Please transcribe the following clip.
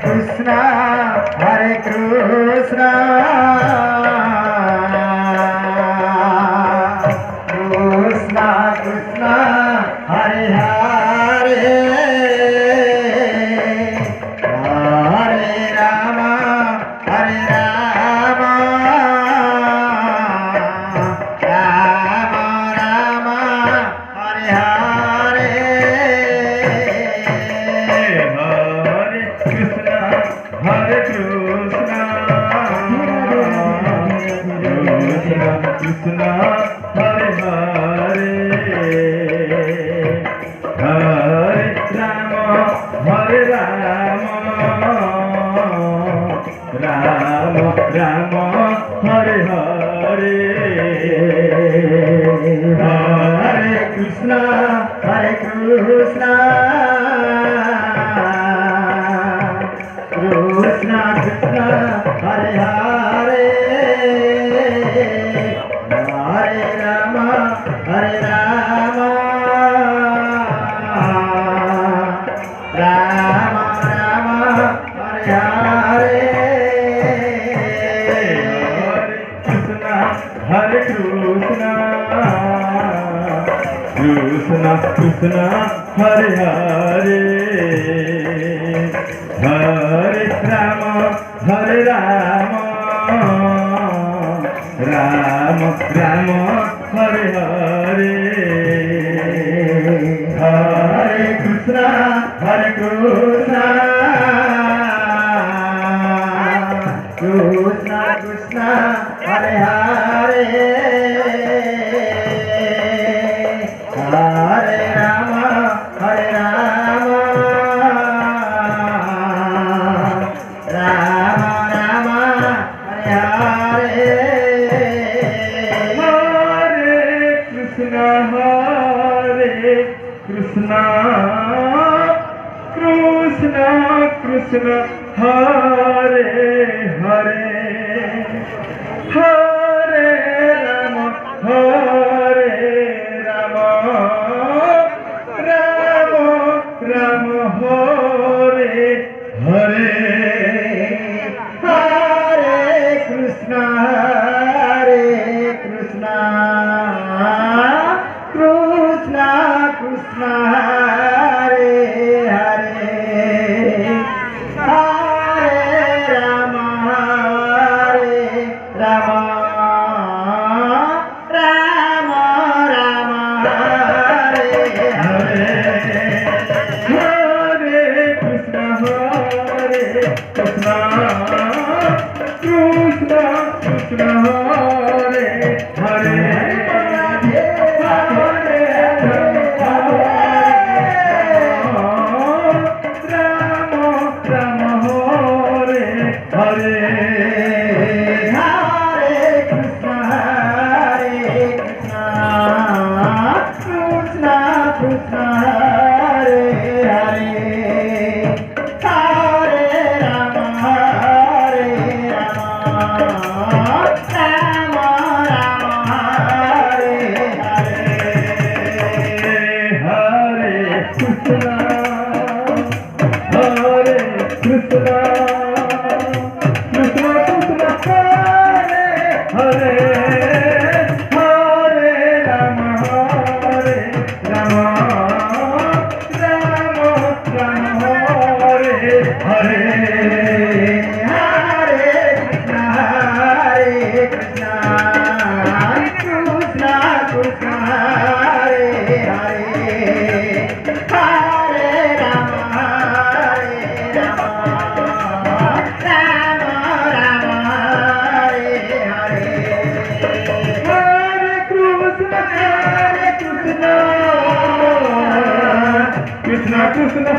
Krishna, Hare Krishna, Krishna Krishna, Hare Hare, Hare Rama, Hare Rama, Rama Rama, Hare Hare, Hare Krishna, Hare Krishna, Krishna Hare Hare, Hare Rama, Hare Rama, Rama Rama, Hare Hare, Hare Krishna, Hare Krishna, Krishna Krishna, Hare Hare, Hare Rama, Hare Rama, Rama Rama, Hare Hare, Hare Krishna, Krishna Krishna, Hare Hare, Hare Rama, Hare Rama, Rama Rama, Hare Hare, Hare Krishna, Hare Krishna, Krishna Krishna, Hare Hare, Hare Rama, Hare Rama, Rama Rama, Hare Hare, Hare Krishna, Krishna Krishna, Hare Hare, Hare Rama, Hare Rama, Rama Rama, Hare Hare, Hare Krishna, Krishna Krishna, Hare Hare, Hare Rama, Hare Rama, Rama Rama, Hare Hare, Hare Krishna, Krishna Krishna, Hare Hare, Krishna Krishna